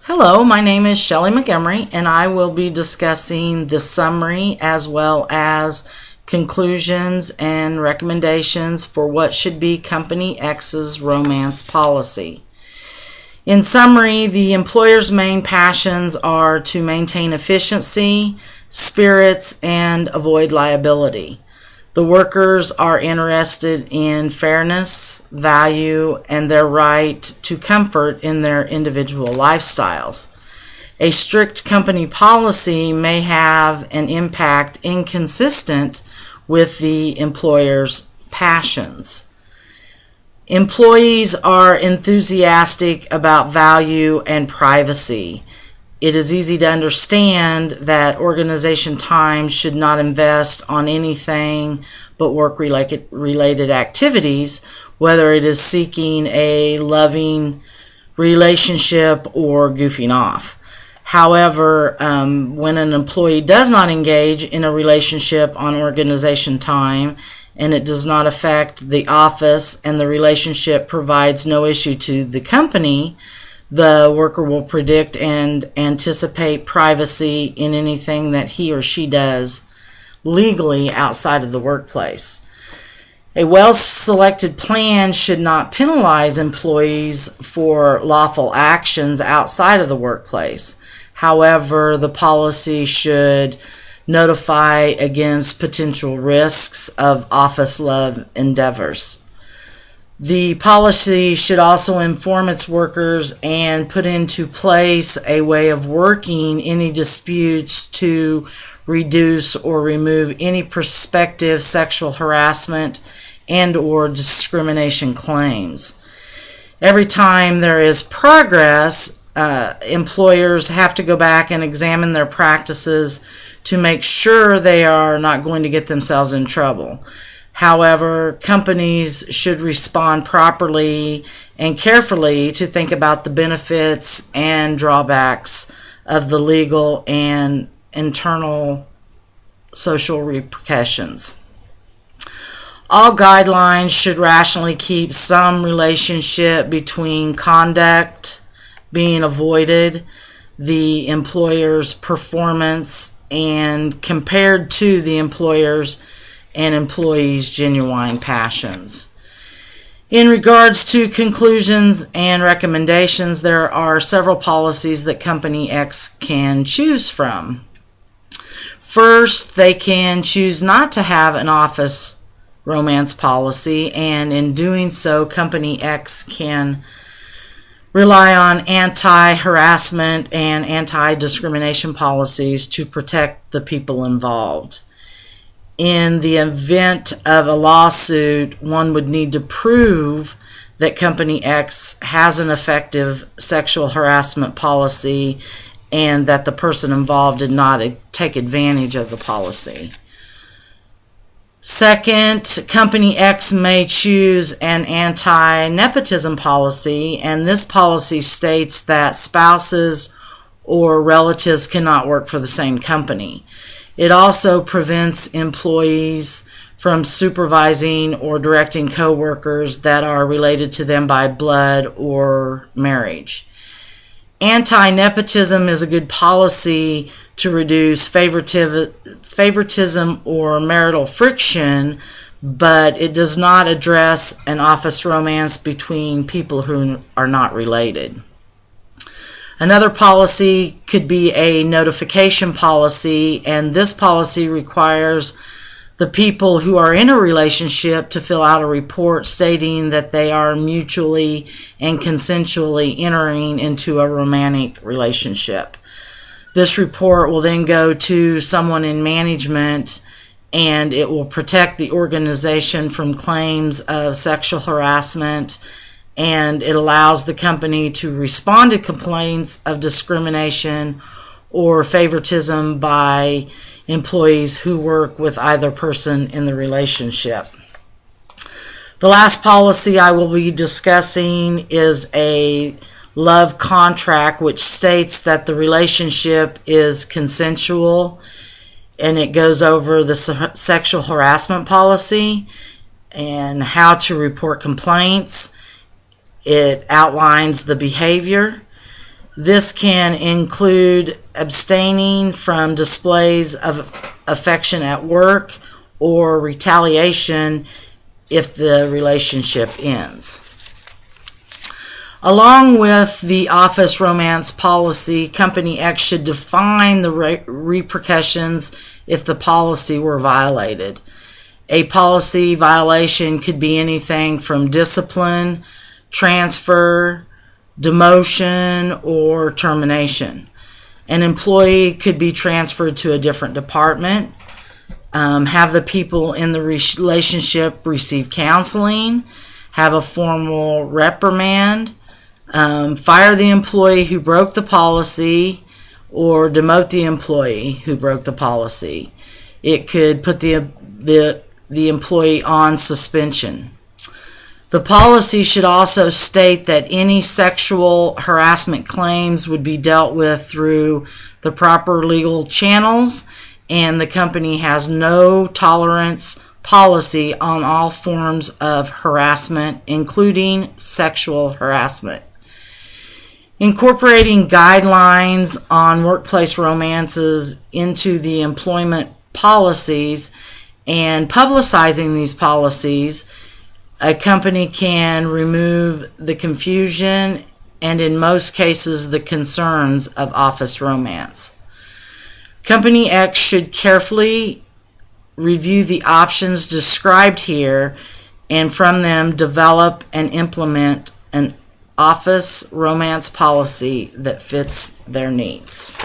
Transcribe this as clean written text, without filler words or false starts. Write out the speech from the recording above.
Hello, my name is Shelley Montgomery, and I will be discussing the summary as well as conclusions and recommendations for what should be Company X's romance policy. In summary, the employer's main passions are to maintain efficiency, spirits, and avoid liability. The workers are interested in fairness, value, and their right to comfort in their individual lifestyles. A strict company policy may have an impact inconsistent with the employer's passions. Employees are enthusiastic about value and privacy. It is easy to understand that organization time should not invest on anything but work-related activities, whether it is seeking a loving relationship or goofing off. However, when an employee does not engage in a relationship on organization time and it does not affect the office and the relationship provides no issue to the company, the worker will predict and anticipate privacy in anything that he or she does legally outside of the workplace. A well-selected plan should not penalize employees for lawful actions outside of the workplace. However, the policy should notify against potential risks of office love endeavors. The policy should also inform its workers and put into place a way of working any disputes to reduce or remove any prospective sexual harassment and or discrimination claims. Every time there is progress, employers have to go back and examine their practices to make sure they are not going to get themselves in trouble. However, companies should respond properly and carefully to think about the benefits and drawbacks of the legal and internal social repercussions. All guidelines should rationally keep some relationship between conduct being avoided, the employer's performance, and compared to the employer's and employees' genuine passions. In regards to conclusions and recommendations, there are several policies that Company X can choose from. First, they can choose not to have an office romance policy, and in doing so, Company X can rely on anti-harassment and anti-discrimination policies to protect the people involved. In the event of a lawsuit, one would need to prove that Company X has an effective sexual harassment policy and that the person involved did not take advantage of the policy. Second, Company X may choose an anti-nepotism policy, and this policy states that spouses or relatives cannot work for the same company. It also prevents employees from supervising or directing coworkers that are related to them by blood or marriage. Anti-nepotism is a good policy to reduce favoritism or marital friction, but it does not address an office romance between people who are not related. Another policy could be a notification policy, and this policy requires the people who are in a relationship to fill out a report stating that they are mutually and consensually entering into a romantic relationship. This report will then go to someone in management, and it will protect the organization from claims of sexual harassment, and it allows the company to respond to complaints of discrimination or favoritism by employees who work with either person in the relationship. The last policy I will be discussing is a love contract, which states that the relationship is consensual, and it goes over the sexual harassment policy and how to report complaints. It outlines the behavior This can include abstaining from displays of affection at work or retaliation if the relationship ends. Along with the office romance policy, Company X should define the repercussions if the policy were violated. A policy violation could be anything from discipline, transfer, demotion, or termination. An employee could be transferred to a different department, have the people in the relationship receive counseling, have a formal reprimand, fire the employee who broke the policy, or demote the employee who broke the policy. It could put the employee on suspension. The policy should also state that any sexual harassment claims would be dealt with through the proper legal channels, and the company has no tolerance policy on all forms of harassment, including sexual harassment. Incorporating guidelines on workplace romances into the employment policies and publicizing these policies, a company can remove the confusion and, in most cases, the concerns of office romance. Company X should carefully review the options described here and from them develop and implement an office romance policy that fits their needs.